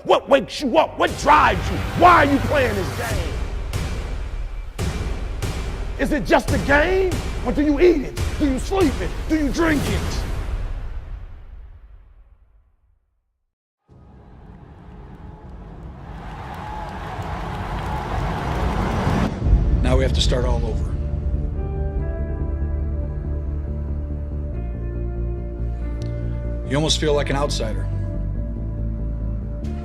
What wakes you up? What drives you? Why are you playing this game? Is it just a game? Or do you eat it? Do you sleep it? Do you drink it? Now we have to start all over. You almost feel like an outsider.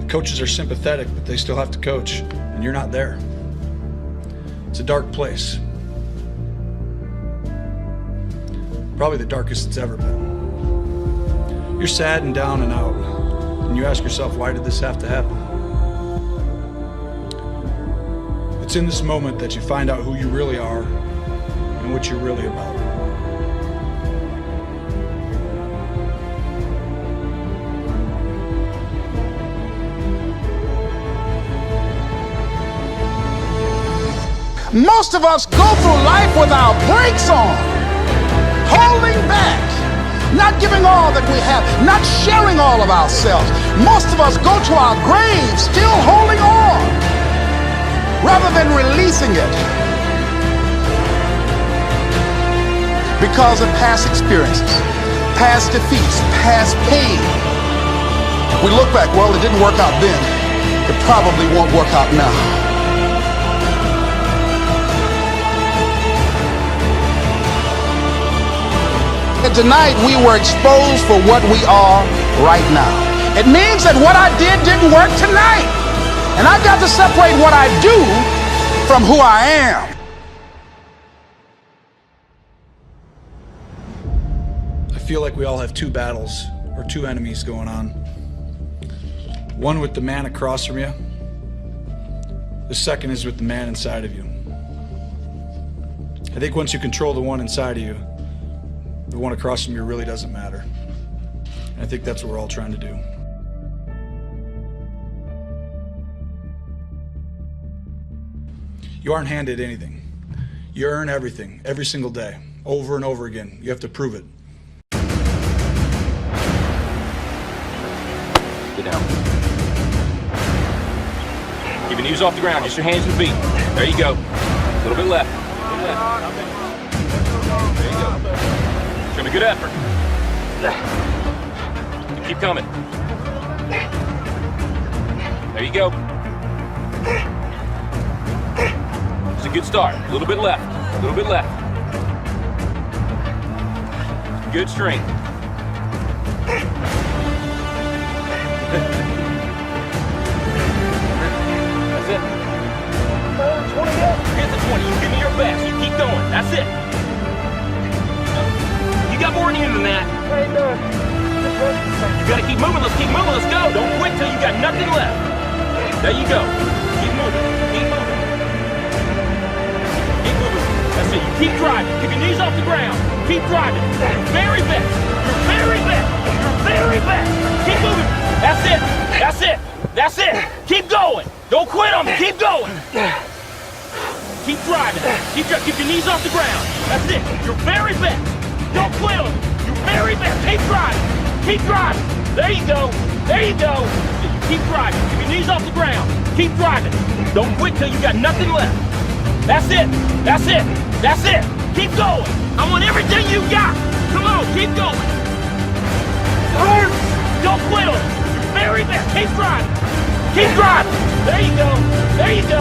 The coaches are sympathetic, but they still have to coach, and you're not there. It's a dark place. Probably the darkest it's ever been. You're sad and down and out, and you ask yourself, why did this have to happen? It's in this moment that you find out who you really are and what you're really about. Most of us go through life with our brakes on, holding back, not giving all that we have, not sharing all of ourselves. Most of us go to our graves still holding on, rather than releasing it because of past experiences, past defeats, past pain. We look back, well, it didn't work out then. It probably won't work out now. And tonight we were exposed for what we are right now. It means that what I did didn't work tonight. And I've got to separate what I do from who I am. I feel like we all have two battles or two enemies going on. One with the man across from you. The second is with the man inside of you. I think once you control the one inside of you, the one across from you really doesn't matter. And I think that's what we're all trying to do. You aren't handed anything. You earn everything, every single day, over and over again. You have to prove it. Get down. Keep your knees off the ground, just your hands and feet. There you go. A little bit left. There you go. Show me good effort. Keep coming. There you go. It's a good start. A little bit left. A little bit left. Good strength. That's it. 20 up. Hit the 20. You give me your best. You keep going. That's it. You got more in you than that. You gotta keep moving. Let's keep moving. Let's go. Don't quit till you got nothing left. There you go. Keep moving. Keep moving. Keep moving. That's it. You keep driving. Keep your knees off the ground. Keep driving. Your very best. Your very best. Your very best. Keep moving. That's it. That's it. That's it. Keep going. Don't quit on me. Keep going. Keep driving. Keep your knees off the ground. That's it. Your very best. Don't quit on me. Your very best. Keep driving. Keep driving. There you go. There you go. You keep driving. Keep your knees off the ground. Keep driving. Don't quit till you got nothing left. That's it. That's it. That's it. Keep going. I want everything you got. Come on. Keep going. Don't quit on it. Your very best. Keep driving. Keep driving. There you go. There you go.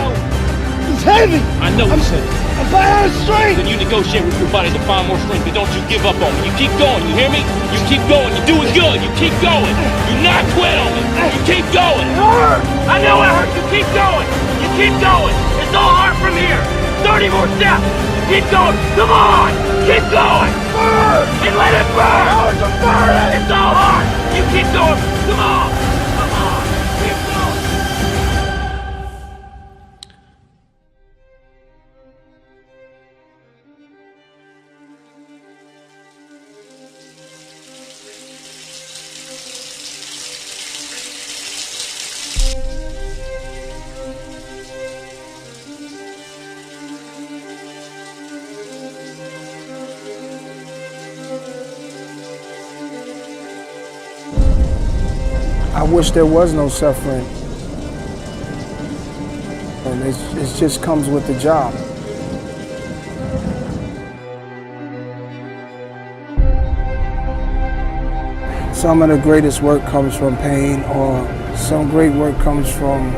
It's heavy. I know it's heavy. I'm out of strength. Then you negotiate with your body to find more strength, but don't you give up on me. You keep going, you hear me? You keep going, you're doing good, you keep going. Do not quit on me. You keep going. It hurts. I know it hurts, you keep going. You keep going. It's all hard from here. 30 more steps. Keep going. Come on. Keep going. Burn. And let it burn. Oh, it's a burn. It's all hard. You keep going. Come on. Come on. Keep going. I wish there was no suffering. And it just comes with the job. Some of the greatest work comes from pain, or some great work comes from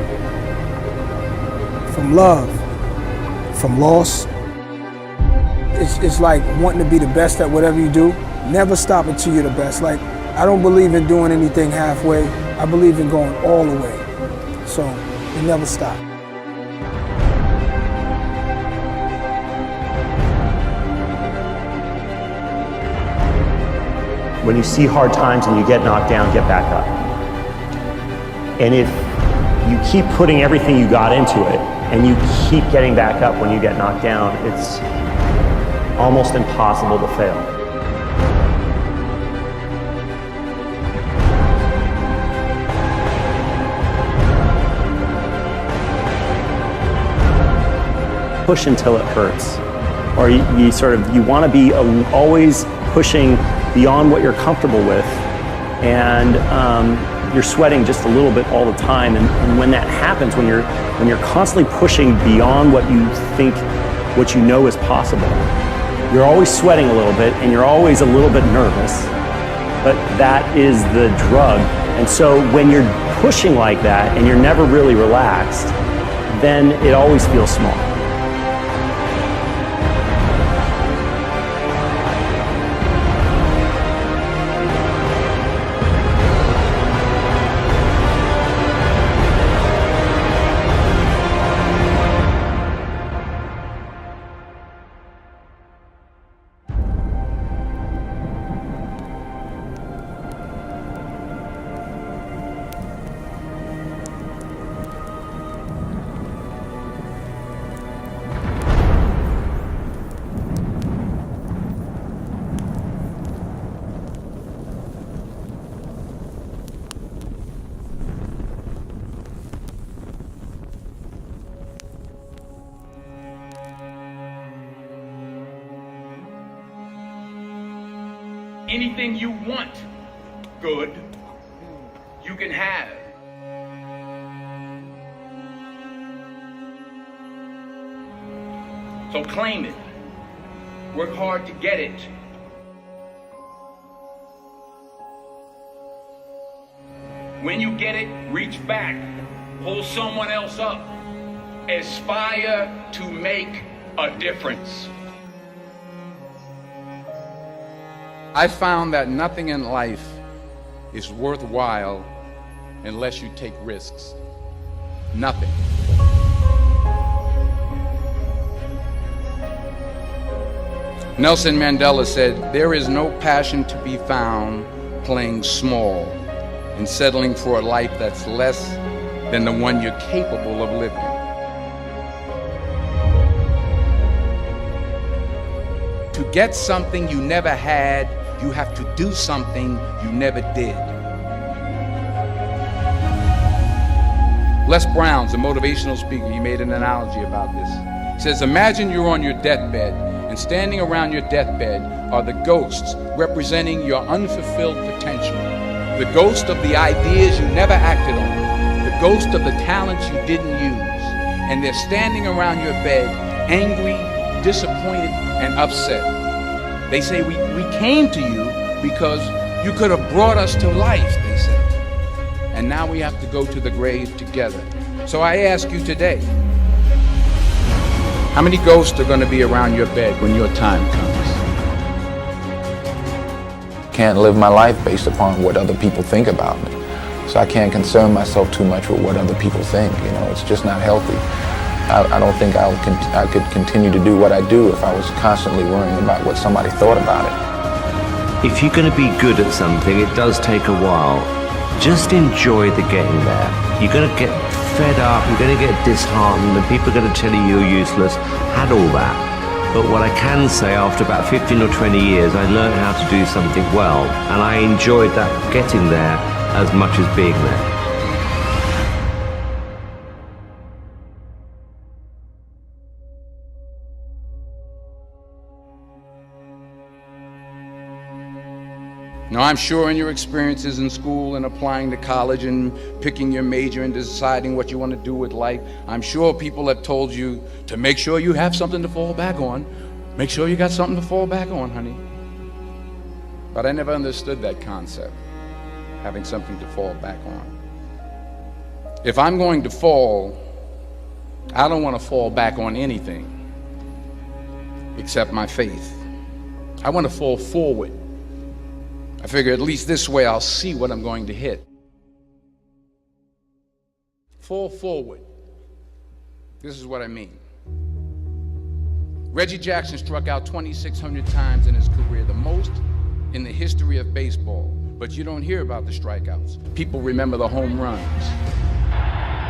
love, from loss. It's like wanting to be the best at whatever you do. Never stop until you're the best. Like, I don't believe in doing anything halfway. I believe in going all the way. So you never stop. When you see hard times and you get knocked down, get back up. And if you keep putting everything you got into it and you keep getting back up when you get knocked down, it's almost impossible to fail. Push until it hurts. Or you want to be always pushing beyond what you're comfortable with, and you're sweating just a little bit all the time. And when that happens, when you're constantly pushing beyond what you think, what you know is possible, you're always sweating a little bit and you're always a little bit nervous. But that is the drug. And so when you're pushing like that and you're never really relaxed, then it always feels small. Anything you want, good, you can have. So claim it. Work hard to get it. When you get it, reach back. Pull someone else up. Aspire to make a difference. I found that nothing in life is worthwhile unless you take risks. Nothing. Nelson Mandela said, "There is no passion to be found playing small and settling for a life that's less than the one you're capable of living." To get something you never had, you have to do something you never did. Les Brown's a motivational speaker. He made an analogy about this. He says, imagine you're on your deathbed, and standing around your deathbed are the ghosts representing your unfulfilled potential. The ghost of the ideas you never acted on. The ghost of the talents you didn't use. And they're standing around your bed, angry, disappointed, and upset. They say, we came to you because you could have brought us to life, they say. And now we have to go to the grave together. So I ask you today, how many ghosts are going to be around your bed when your time comes? Can't live my life based upon what other people think about me. So I can't concern myself too much with what other people think. You know, it's just not healthy. I don't think I could continue to do what I do if I was constantly worrying about what somebody thought about it. If you're going to be good at something, it does take a while. Just enjoy the getting there. You're going to get fed up, you're going to get disheartened, and people are going to tell you you're useless. Had all that. But what I can say, after about 15 or 20 years, I learned how to do something well, and I enjoyed that getting there as much as being there. Now, I'm sure in your experiences in school and applying to college and picking your major and deciding what you want to do with life, I'm sure people have told you to make sure you have something to fall back on. Make sure you got something to fall back on, honey. But I never understood that concept, having something to fall back on. If I'm going to fall, I don't want to fall back on anything except my faith. I want to fall forward. I figure at least this way I'll see what I'm going to hit. Fall forward. This is what I mean. Reggie Jackson struck out 2,600 times in his career, the most in the history of baseball. But you don't hear about the strikeouts. People remember the home runs.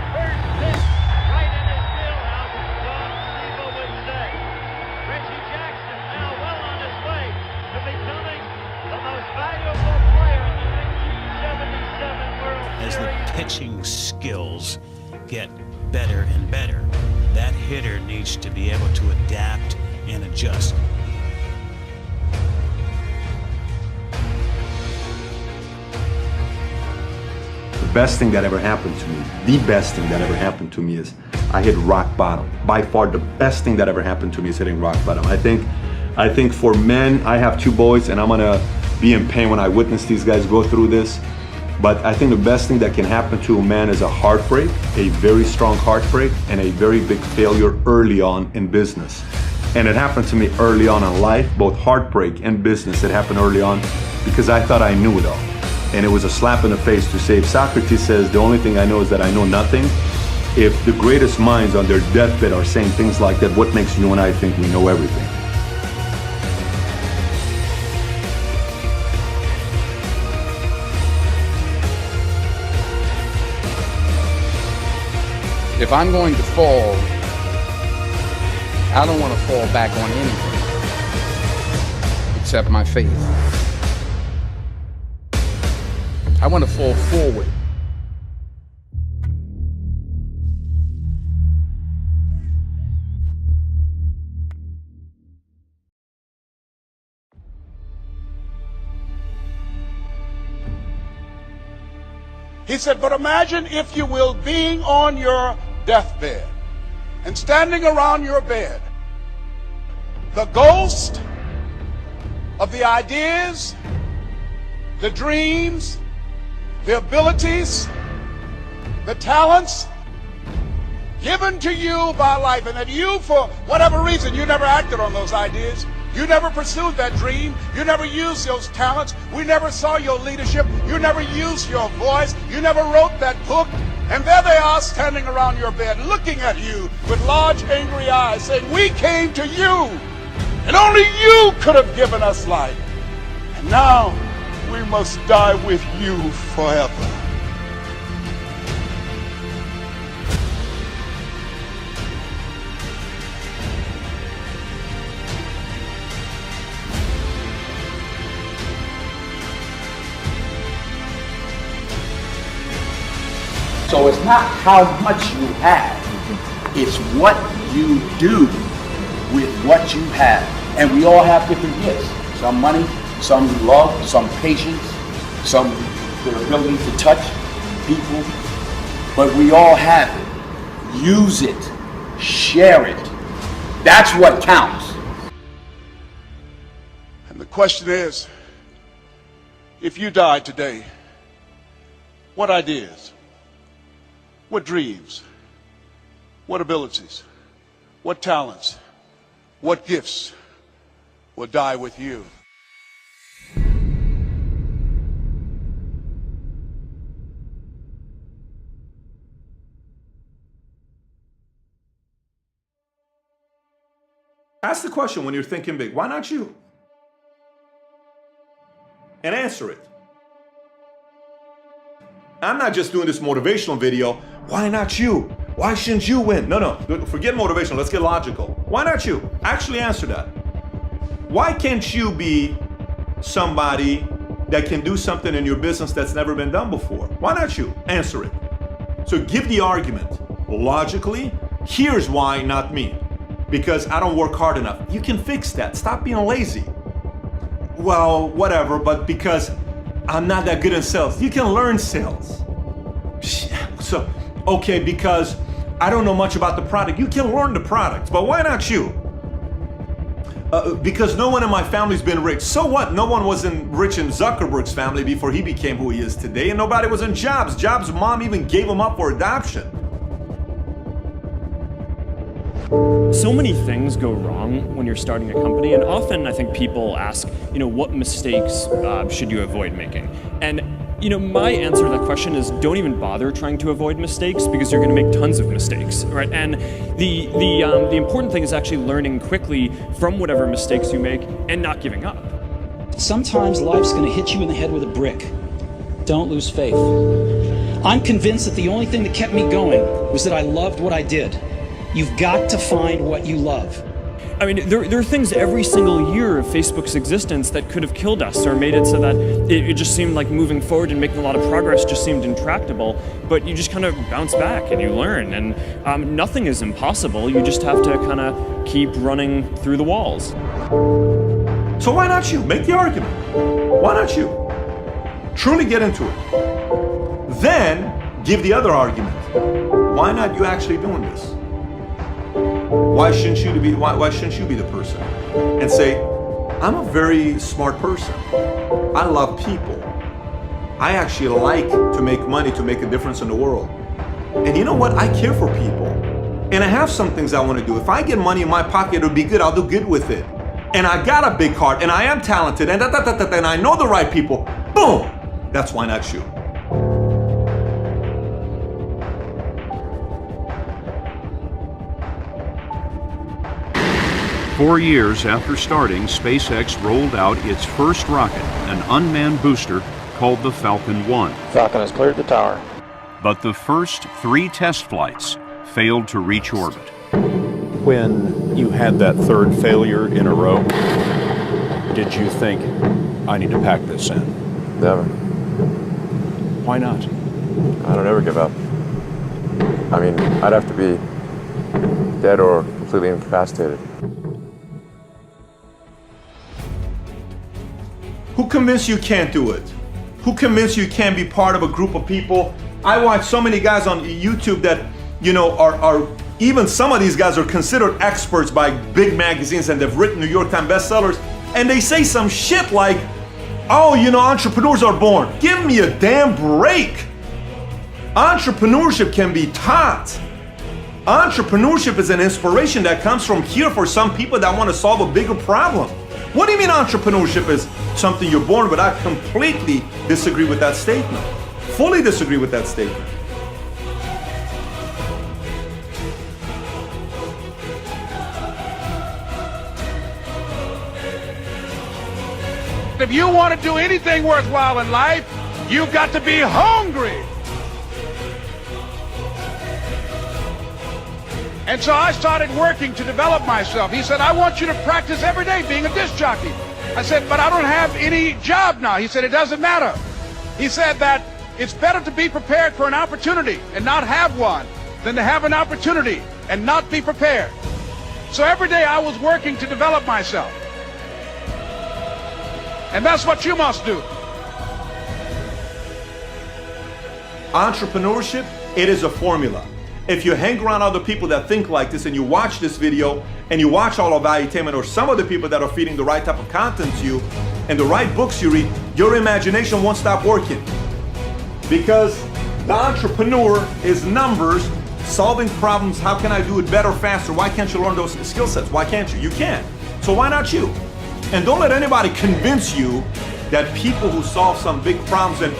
First pitch, right in his wheelhouse, as Don Steve would say. Reggie Jackson now well on his way to becoming the most valuable player in the 1977 World As Series. the pitching skills get better and better, that hitter needs to be able to adapt and adjust. The best thing that ever happened to me, the best thing that ever happened to me is I hit rock bottom. By far the best thing that ever happened to me is hitting rock bottom. I think for men, I have 2 boys and I'm gonna be in pain when I witness these guys go through this. But I think the best thing that can happen to a man is a heartbreak, a very strong heartbreak, and a very big failure early on in business. And it happened to me early on in life, both heartbreak and business. It happened early on because I thought I knew it all. And it was a slap in the face to say, if Socrates says, the only thing I know is that I know nothing, if the greatest minds on their deathbed are saying things like that, what makes you and I think we know everything? If I'm going to fall, I don't want to fall back on anything except my faith. I want to fall forward. He said, but imagine, if you will, being on your deathbed and standing around your bed, the ghost of the ideas, the dreams, the abilities, the talents given to you by life, and that you, for whatever reason, you never acted on those ideas. You never pursued that dream. You never used those talents. We never saw your leadership. You never used your voice. You never wrote that book. And there they are standing around your bed looking at you with large angry eyes saying, we came to you and only you could have given us life. And now we must die with you forever. So it's not how much you have, it's what you do with what you have. And we all have different gifts. Some money, some love, some patience, some the ability to touch people. But we all have it. Use it. Share it. That's what counts. And the question is, if you died today, what ideas? What dreams, what abilities, what talents, what gifts will die with you? Ask the question when you're thinking big, why not you? And answer it. I'm not just doing this motivational video. Why not you? Why shouldn't you win? No, forget motivational. Let's get logical. Why not you? Actually answer that. Why can't you be somebody that can do something in your business that's never been done before? Why not you? Answer it. So give the argument. Logically, here's why not me. Because I don't work hard enough. You can fix that. Stop being lazy. Well, whatever, but because I'm not that good in sales. You can learn sales. So, okay, because I don't know much about the product. You can learn the product, but why not you? Because no one in my family's been rich. So what? No one wasn't rich in Zuckerberg's family before he became who he is today, and nobody was in Jobs. Jobs' mom even gave him up for adoption. So many things go wrong when you're starting a company, and often I think people ask, what mistakes should you avoid making? And my answer to that question is don't even bother trying to avoid mistakes, because you're going to make tons of mistakes, right? And the important thing is actually learning quickly from whatever mistakes you make and not giving up. Sometimes life's going to hit you in the head with a brick. Don't lose faith. I'm convinced that the only thing that kept me going was that I loved what I did. You've got to find what you love. I mean, there are things every single year of Facebook's existence that could have killed us or made it so that it just seemed like moving forward and making a lot of progress just seemed intractable. But you just kind of bounce back and you learn. And nothing is impossible. You just have to kind of keep running through the walls. So why not you? Make the argument. Why not you? Truly get into it. Then give the other argument. Why not you actually doing this? Why shouldn't you be the person? And say, I'm a very smart person. I love people. I actually like to make money to make a difference in the world. And you know what? I care for people. And I have some things I want to do. If I get money in my pocket, it'll be good. I'll do good with it. And I got a big heart, and I am talented, and and I know the right people. Boom! That's why not you. Four years after starting, SpaceX rolled out its first rocket, an unmanned booster called the Falcon 1. Falcon has cleared the tower. But the first 3 test flights failed to reach orbit. When you had that third failure in a row, did you think, I need to pack this in? Never. Why not? I don't ever give up. I mean, I'd have to be dead or completely incapacitated. Who convinced you can't do it? Who convinced you can't be part of a group of people? I watch so many guys on YouTube that, are even some of these guys are considered experts by big magazines, and they've written New York Times bestsellers, and they say some shit like, oh, entrepreneurs are born. Give me a damn break. Entrepreneurship can be taught. Entrepreneurship is an inspiration that comes from here for some people that want to solve a bigger problem. What do you mean entrepreneurship is something you're born with? I completely disagree with that statement. Fully disagree with that statement. If you want to do anything worthwhile in life, you've got to be hungry. And so I started working to develop myself. He said, I want you to practice every day being a disc jockey. I said, but I don't have any job now. He said, it doesn't matter. He said that it's better to be prepared for an opportunity and not have one than to have an opportunity and not be prepared. So every day I was working to develop myself. And that's what you must do. Entrepreneurship, it is a formula. If you hang around other people that think like this and you watch this video and you watch all of Valuetainment or some of the people that are feeding the right type of content to you and the right books you read, your imagination won't stop working. Because the entrepreneur is numbers, solving problems. How can I do it better, faster? Why can't you learn those skill sets? Why can't you? You can. So why not you? And don't let anybody convince you that people who solve some big problems and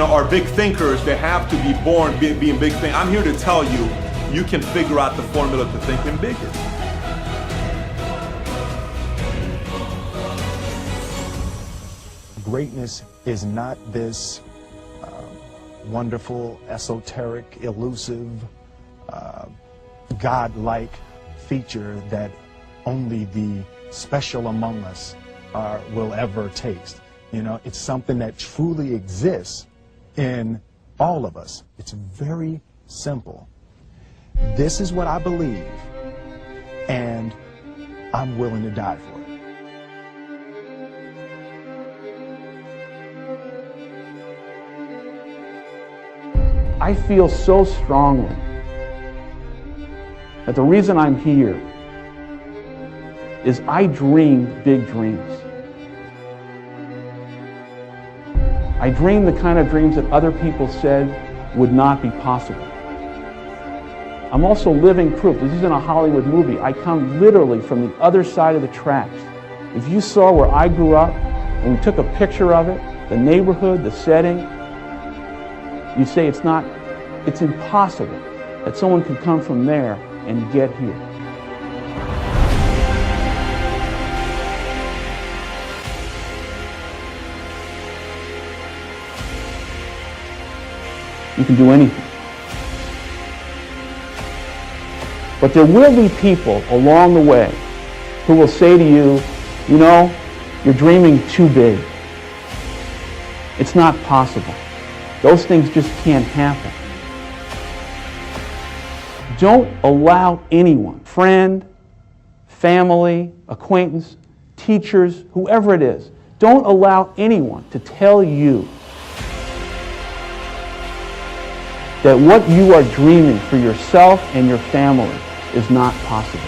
are big thinkers, they have to be born being big things. I'm here to tell you, you can figure out the formula to thinking bigger. Greatness is not this wonderful, esoteric, elusive, God-like feature that only the special among us will ever taste. It's something that truly exists in all of us. It's very simple. This is what I believe, and I'm willing to die for it. I feel so strongly that the reason I'm here is I dreamed big dreams. I dreamed the kind of dreams that other people said would not be possible. I'm also living proof. This isn't a Hollywood movie. I come literally from the other side of the tracks. If you saw where I grew up and we took a picture of it, the neighborhood, the setting, you'd say it's impossible that someone could come from there and get here. You can do anything. But there will be people along the way who will say to you, you know, you're dreaming too big. It's not possible. Those things just can't happen. Don't allow anyone, friend, family, acquaintance, teachers, whoever it is, don't allow anyone to tell you that what you are dreaming for yourself and your family is not possible.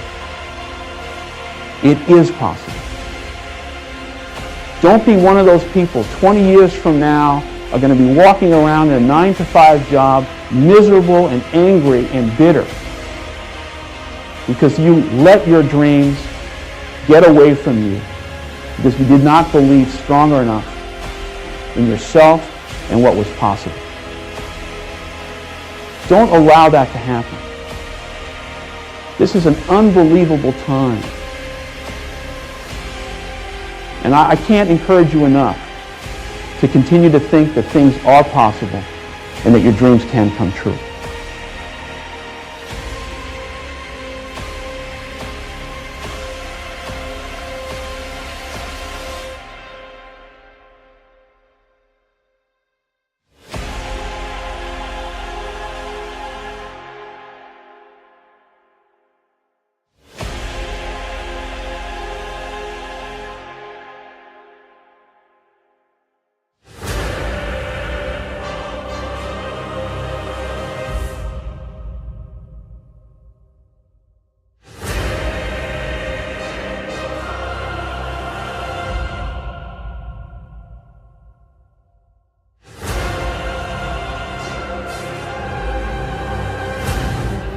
It is possible. Don't be one of those people 20 years from now are going to be walking around in a 9-to-5 job, miserable and angry and bitter because you let your dreams get away from you because you did not believe stronger enough in yourself and what was possible. Don't allow that to happen. This is an unbelievable time. And I can't encourage you enough to continue to think that things are possible and that your dreams can come true.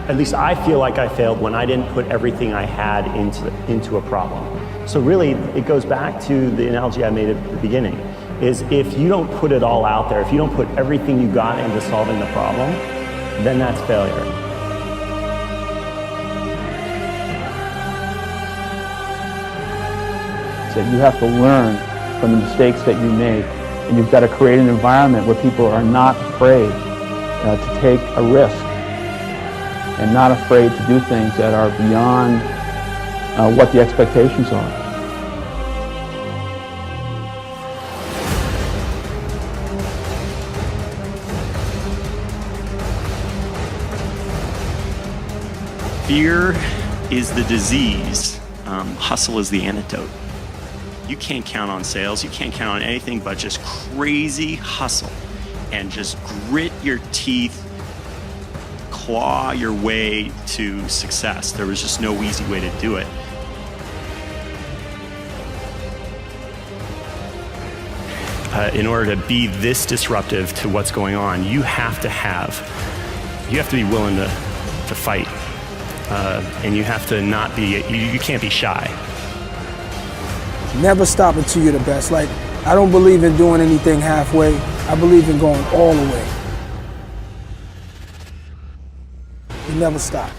At least I feel like I failed when I didn't put everything I had into a problem. So really, it goes back to the analogy I made at the beginning, is if you don't put it all out there, if you don't put everything you got into solving the problem, then that's failure. So you have to learn from the mistakes that you make, and you've got to create an environment where people are not afraid to take a risk and not afraid to do things that are beyond what the expectations are. Fear is the disease. Hustle is the antidote. You can't count on sales. You can't count on anything but just crazy hustle and just grit your teeth, claw your way to success. There was just no easy way to do it. In order to be this disruptive to what's going on, you have to be willing to fight, and you have to not be. You can't be shy. Never stop until you're the best. Like, I don't believe in doing anything halfway. I believe in going all the way. You never stop.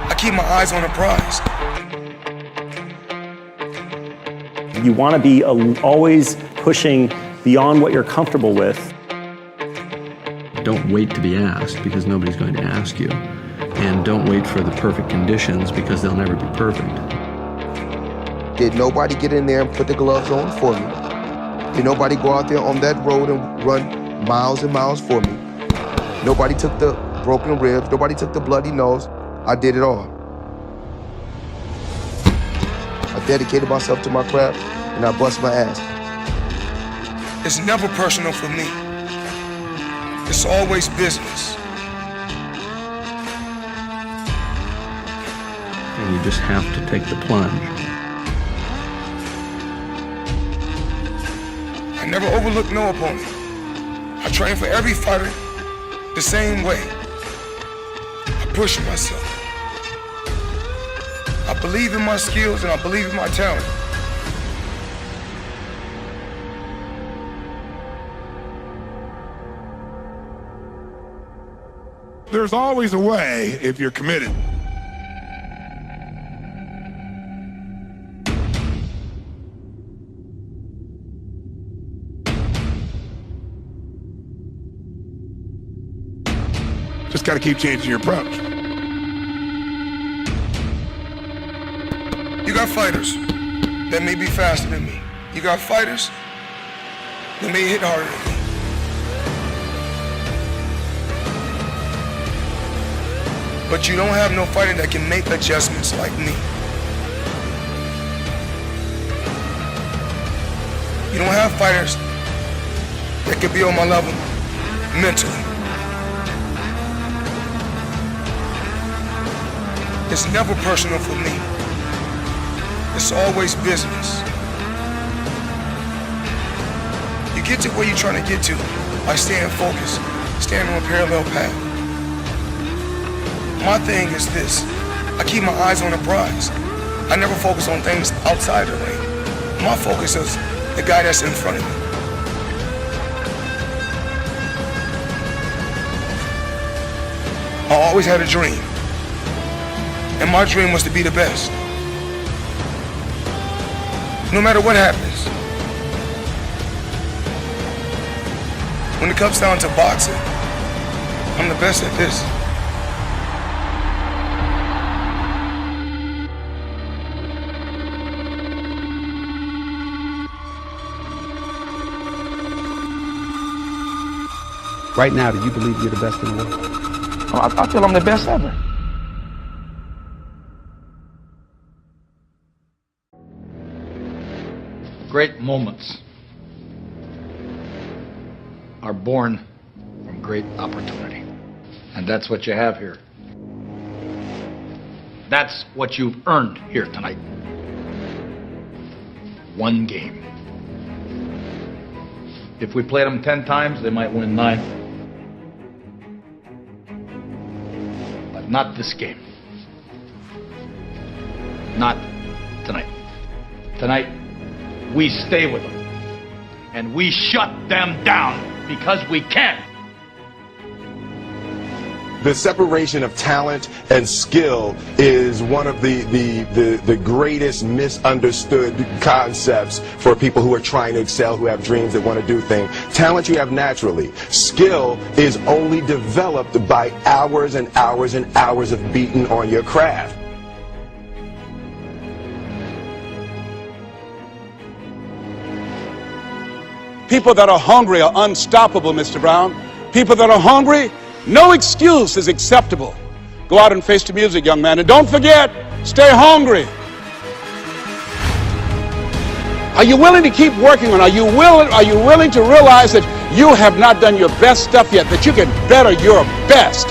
I keep my eyes on the prize. You want to be always pushing beyond what you're comfortable with. Don't wait to be asked, because nobody's going to ask you. And don't wait for the perfect conditions, because they'll never be perfect. Did nobody get in there and put the gloves on for me? Did nobody go out there on that road and run miles and miles for me? Nobody took the broken ribs. Nobody took the bloody nose. I did it all. I dedicated myself to my craft, and I bust my ass. It's never personal for me. It's always business. And you just have to take the plunge. I never overlook no opponent. I train for every fighter the same way. I push myself. I believe in my skills and I believe in my talent. There's always a way if you're committed. Just got to keep changing your approach. You got fighters that may be faster than me. You got fighters that may hit harder than me. But you don't have no fighter that can make adjustments like me. You don't have fighters that can be on my level mentally. It's never personal for me. It's always business. You get to where you're trying to get to by staying focused, staying on a parallel path. My thing is this, I keep my eyes on the prize. I never focus on things outside the ring. My focus is the guy that's in front of me. I always had a dream. And my dream was to be the best. No matter what happens. When it comes down to boxing, I'm the best at this. Right now, do you believe you're the best in the world? I feel I'm the best ever. Great moments are born from great opportunity. And that's what you have here. That's what you've earned here tonight. One game. If we played them 10 times, they might win 9. But not this game. Not tonight. Tonight, we stay with them. And we shut them down because we can. The separation of talent and skill is one of the greatest misunderstood concepts for people who are trying to excel, who have dreams that want to do things. Talent you have naturally. Skill is only developed by hours and hours and hours of beating on your craft. People that are hungry are unstoppable, Mr. Brown. People that are hungry, no excuse is acceptable. Go out and face the music, young man. And don't forget, stay hungry. Are you willing to keep working on it? Are you willing to realize that you have not done your best stuff yet, that you can better your best?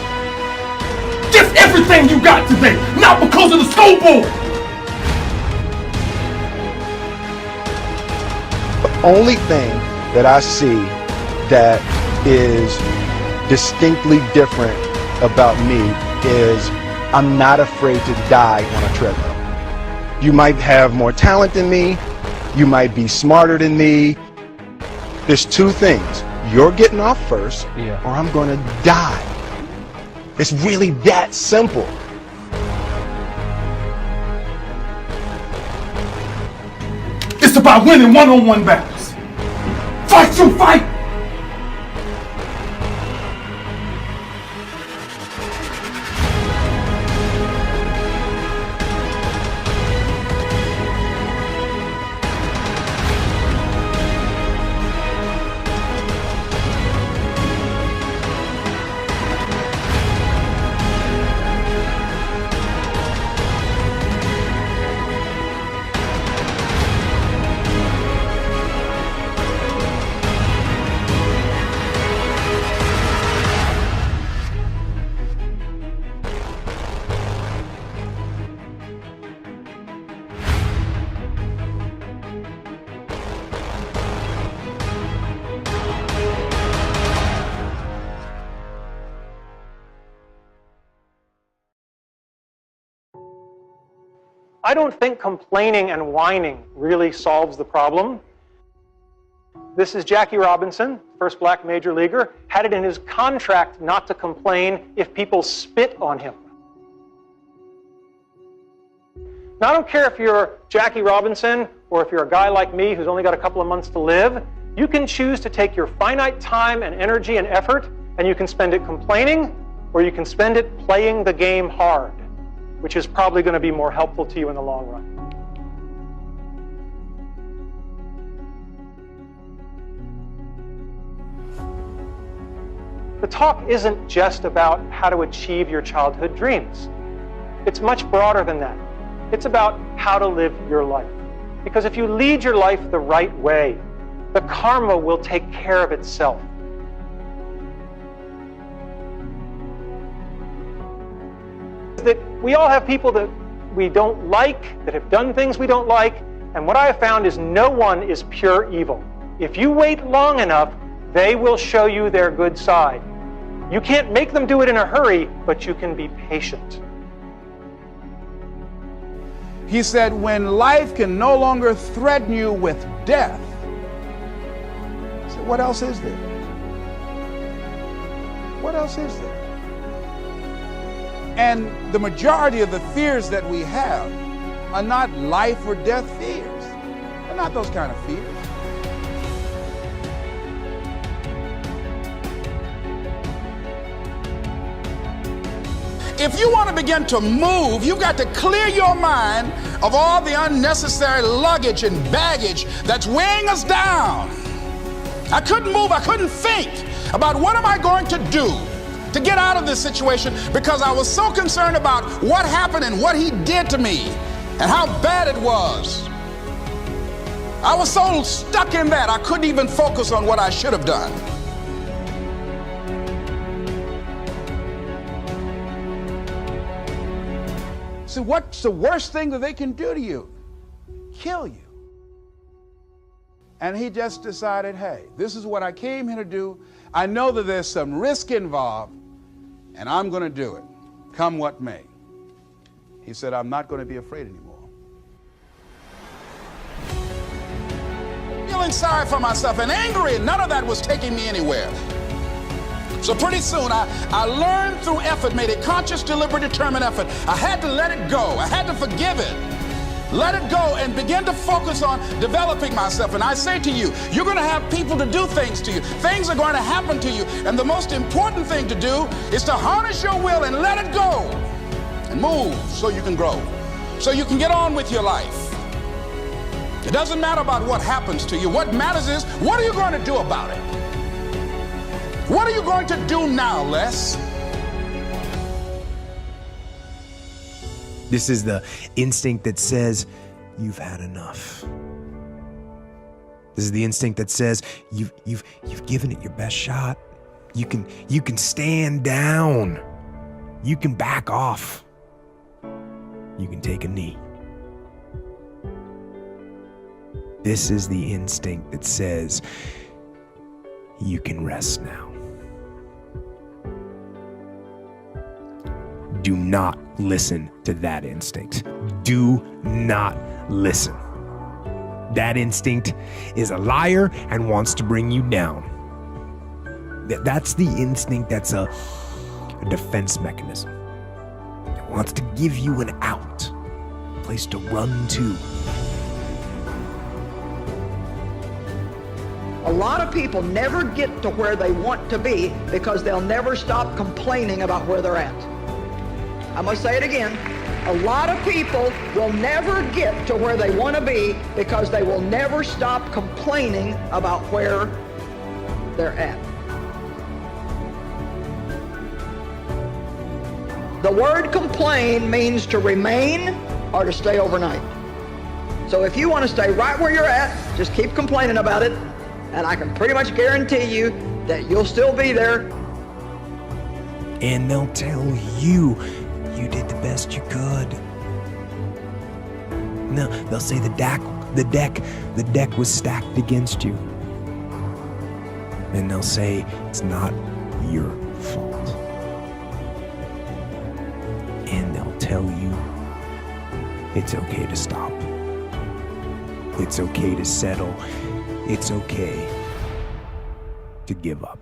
Give everything you got today, not because of the scoreboard. The only thing that I see that is distinctly different about me is I'm not afraid to die on a treadmill. You might have more talent than me, you might be smarter than me. There's two things. You're getting off first, or I'm gonna die. It's really that simple. It's about winning one-on-one battles. Fight you fight! I don't think complaining and whining really solves the problem. This is Jackie Robinson, first black major leaguer, had it in his contract not to complain if people spit on him. Now, I don't care if you're Jackie Robinson or if you're a guy like me who's only got a couple of months to live. You can choose to take your finite time and energy and effort, and you can spend it complaining, or you can spend it playing the game hard, which is probably going to be more helpful to you in the long run. The talk isn't just about how to achieve your childhood dreams. It's much broader than that. It's about how to live your life. Because if you lead your life the right way, the karma will take care of itself. That we all have people that we don't like, that have done things we don't like, and what I have found is no one is pure evil. If you wait long enough, they will show you their good side. You can't make them do it in a hurry, but you can be patient. He said, when life can no longer threaten you with death, he said, what else is there? What else is there? And the majority of the fears that we have are not life or death fears. They're not those kind of fears. If you want to begin to move, you've got to clear your mind of all the unnecessary luggage and baggage that's weighing us down. I couldn't move, I couldn't think about what am I going to do to get out of this situation because I was so concerned about what happened and what he did to me and how bad it was. I was so stuck in that I couldn't even focus on what I should have done. So what's the worst thing that they can do to you? Kill you. And he just decided, hey, this is what I came here to do. I know that there's some risk involved, and I'm going to do it, come what may. He said, I'm not going to be afraid anymore. Feeling sorry for myself and angry, and none of that was taking me anywhere. So pretty soon, I learned through effort, made a conscious, deliberate, determined effort. I had to let it go. I had to forgive it. Let it go and begin to focus on developing myself. And I say to you, you're going to have people to do things to you. Things are going to happen to you. And the most important thing to do is to harness your will and let it go. And move so you can grow. So you can get on with your life. It doesn't matter about what happens to you. What matters is, what are you going to do about it? What are you going to do now, Les? This is the instinct that says, you've had enough. This is the instinct that says, you've given it your best shot. You can stand down. You can back off. You can take a knee. This is the instinct that says, you can rest now. Do not listen to that instinct. Do not listen. That instinct is a liar and wants to bring you down. That's the instinct that's a defense mechanism. It wants to give you an out, a place to run to. A lot of people never get to where they want to be because they'll never stop complaining about where they're at. I'm going to say it again. A lot of people will never get to where they want to be because they will never stop complaining about where they're at. The word complain means to remain or to stay overnight. So if you want to stay right where you're at, just keep complaining about it, and I can pretty much guarantee you that you'll still be there. And they'll tell you you did the best you could. No, they'll say the deck was stacked against you. And they'll say it's not your fault. And they'll tell you It's okay to stop. It's okay to settle. It's okay to give up.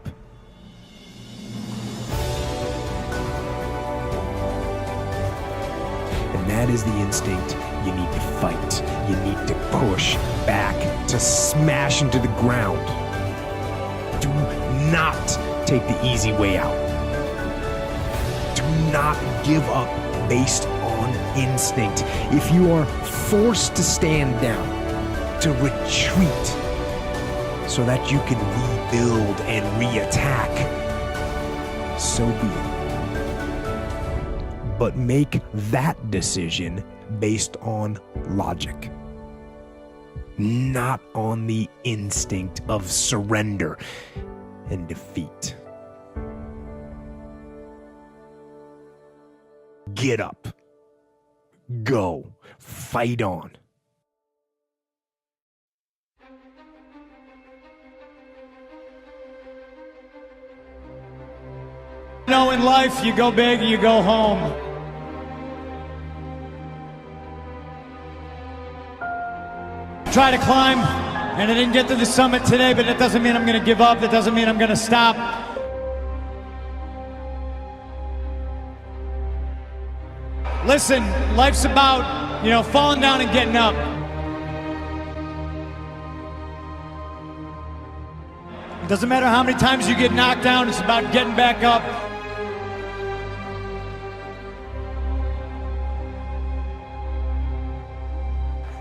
And that is the instinct you need to fight. You need to push back, to smash into the ground. Do not take the easy way out. Do not give up based on instinct. If you are forced to stand down, to retreat, so that you can rebuild and reattack, so be it. But make that decision based on logic, not on the instinct of surrender and defeat. Get up. Go. Fight on. You know, in life, you go big, you go home. Try to climb, and I didn't get to the summit today, but that doesn't mean I'm going to give up. That doesn't mean I'm going to stop. Listen, life's about, falling down and getting up. It doesn't matter how many times you get knocked down, it's about getting back up.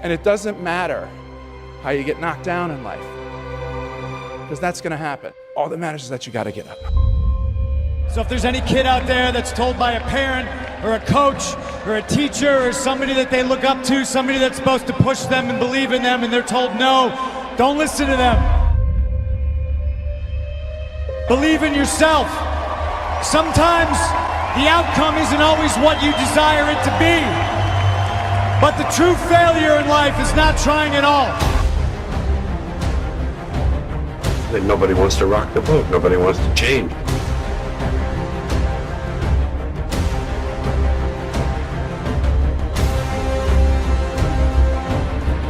And it doesn't matter how you get knocked down in life, because that's going to happen. All that matters is that you got to get up. So if there's any kid out there that's told by a parent or a coach or a teacher or somebody that they look up to, somebody that's supposed to push them and believe in them, and they're told no, don't listen to them. Believe in yourself. Sometimes the outcome isn't always what you desire it to be. But the true failure in life is not trying at all. Nobody wants to rock the boat. Nobody wants to change.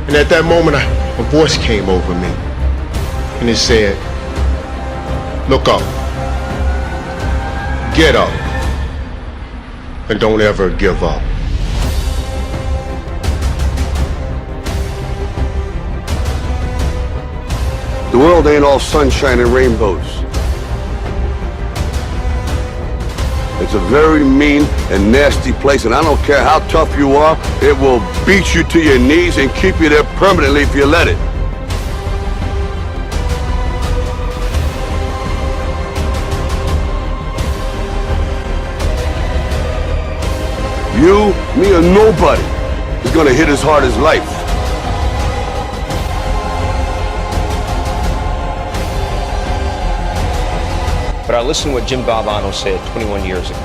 And at that moment, a voice came over me. And it said, look up. Get up. And don't ever give up. The world ain't all sunshine and rainbows. It's a very mean and nasty place, and I don't care how tough you are, it will beat you to your knees and keep you there permanently if you let it. You, me, or nobody is gonna hit as hard as life. But I listened to what Jim Valvano said 21 years ago.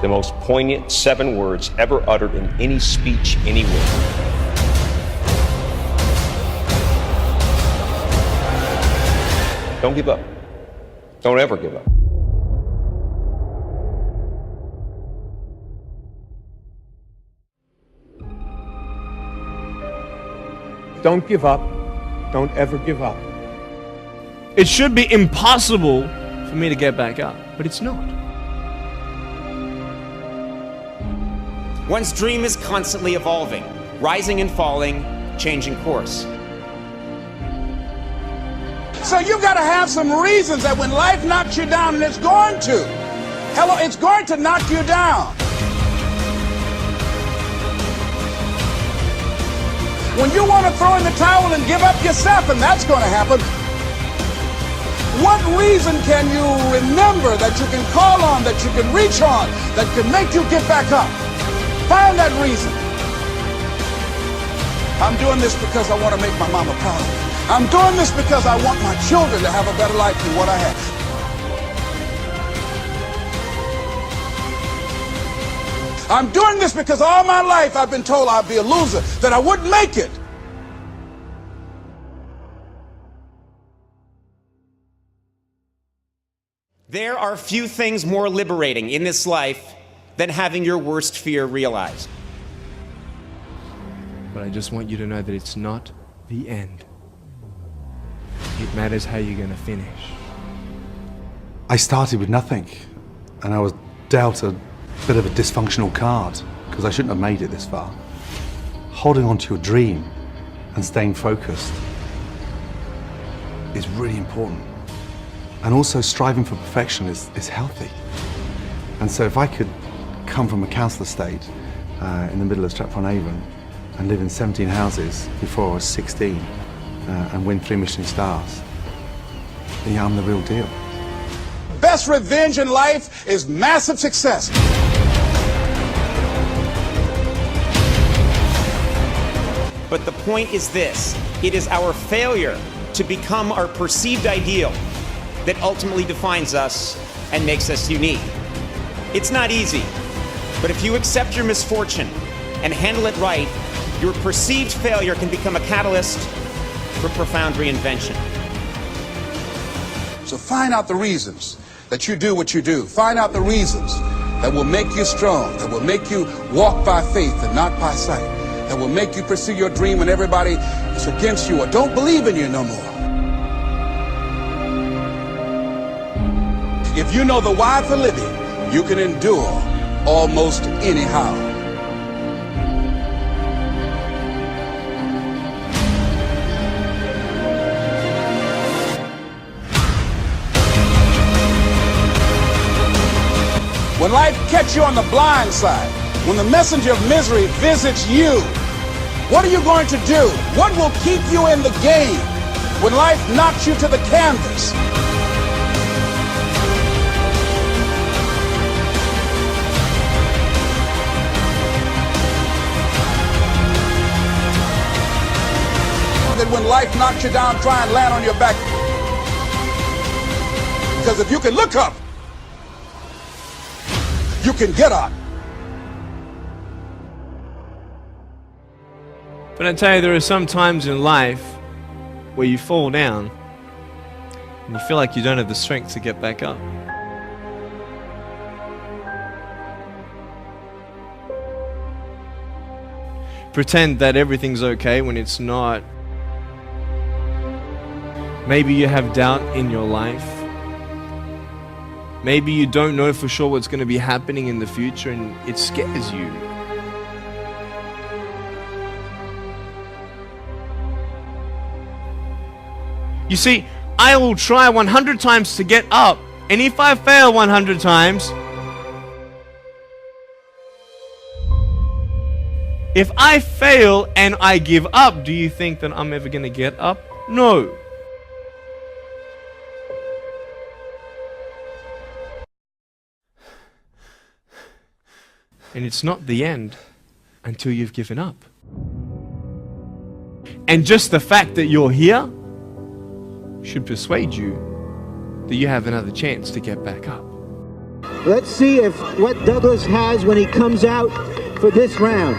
The most poignant 7 words ever uttered in any speech anywhere. Don't give up. Don't ever give up. Don't give up. Don't ever give up. It should be impossible for me to get back up, but it's not. One's dream is constantly evolving, rising and falling, changing course. So you got to have some reasons that when life knocks you down, and it's going to. Hello, it's going to knock you down. When you want to throw in the towel and give up yourself, and that's going to happen, what reason can you remember that you can call on, that you can reach on, that can make you get back up? Find that reason. I'm doing this because I want to make my mama proud of me. I'm doing this because I want my children to have a better life than what I have. I'm doing this because all my life I've been told I'd be a loser, that I wouldn't make it. There are few things more liberating in this life than having your worst fear realized. But I just want you to know that it's not the end. It matters how you're going to finish. I started with nothing, and I was dealt a bit of a dysfunctional card because I shouldn't have made it this far. Holding on to your dream and staying focused is really important. And also striving for perfection is healthy. And so if I could come from a council estate in the middle of Stratford-on-Avon and live in 17 houses before I was 16 and win 3 Michelin stars, then yeah, I'm the real deal. Best revenge in life is massive success. But the point is this: it is our failure to become our perceived ideal that ultimately defines us and makes us unique. It's not easy, but if you accept your misfortune and handle it right, your perceived failure can become a catalyst for profound reinvention. So find out the reasons that you do what you do. Find out the reasons that will make you strong, that will make you walk by faith and not by sight, that will make you pursue your dream when everybody is against you or don't believe in you no more. If you know the why for living, you can endure almost anyhow. When life catches you on the blind side, when the messenger of misery visits you, what are you going to do? What will keep you in the game when life knocks you to the canvas? That when life knocks you down, try and land on your back. Because if you can look up, you can get up. But I tell you, there are some times in life where you fall down and you feel like you don't have the strength to get back up. Pretend that everything's okay when it's not. Maybe you have doubt in your life. Maybe you don't know for sure what's going to be happening in the future and it scares you. You see, I will try 100 times to get up, and if I fail 100 times, if I fail and I give up, do you think that I'm ever going to get up? No. And it's not the end until you've given up. And just the fact that you're here should persuade you that you have another chance to get back up. Let's see if what Douglas has when he comes out for this round.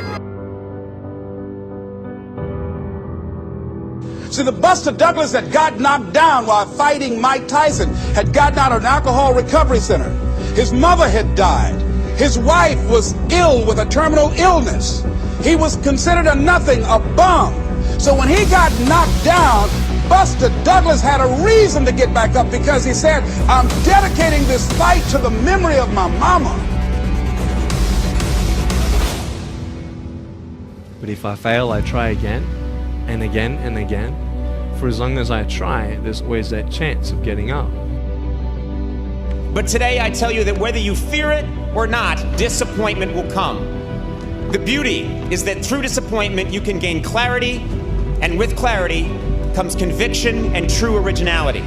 See, the Buster Douglas that got knocked down while fighting Mike Tyson had gotten out of an alcohol recovery center. His mother had died. His wife was ill with a terminal illness. He was considered a nothing, a bum. So when he got knocked down, Buster Douglas had a reason to get back up because he said, I'm dedicating this fight to the memory of my mama. But if I fail, I try again and again and again. For as long as I try, there's always that chance of getting up. But today I tell you that whether you fear it or not, disappointment will come. The beauty is that through disappointment you can gain clarity, and with clarity comes conviction and true originality.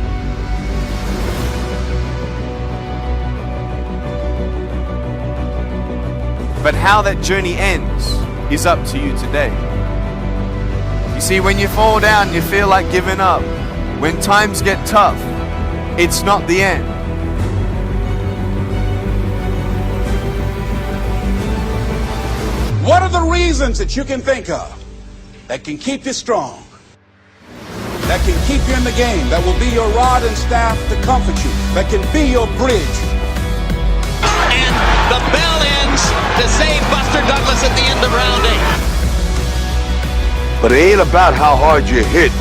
But how that journey ends is up to you today. You see, when you fall down, you feel like giving up. When times get tough, it's not the end. What are the reasons that you can think of that can keep you strong, that can keep you in the game, that will be your rod and staff to comfort you, that can be your bridge? And the bell ends to save Buster Douglas at the end of round 8. But it ain't about how hard you hit.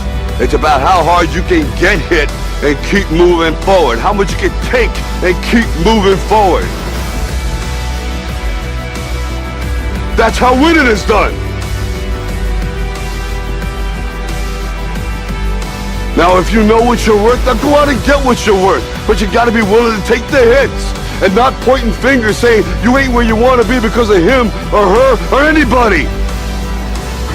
It's about how hard you can get hit and keep moving forward. How much you can take and keep moving forward. That's how winning is done. Now, if you know what you're worth, now go out and get what you're worth. But you gotta be willing to take the hits and not pointing fingers saying you ain't where you want to be because of him or her or anybody.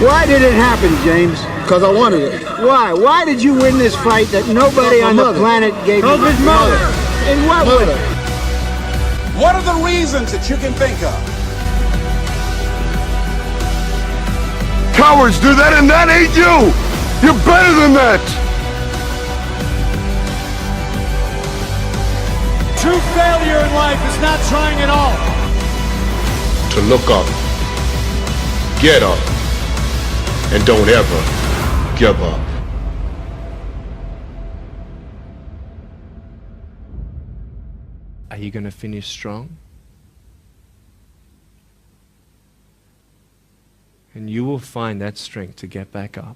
Why did it happen, James? Because I wanted it. Why? Why did you win this fight that nobody on the planet gave you? His mother. In what way? What are the reasons that you can think of? Cowards do that, and that ain't you. You're better than that. True failure in life is not trying at all. To look up, get up, and don't ever give up. Are you going to finish strong? And you will find that strength to get back up.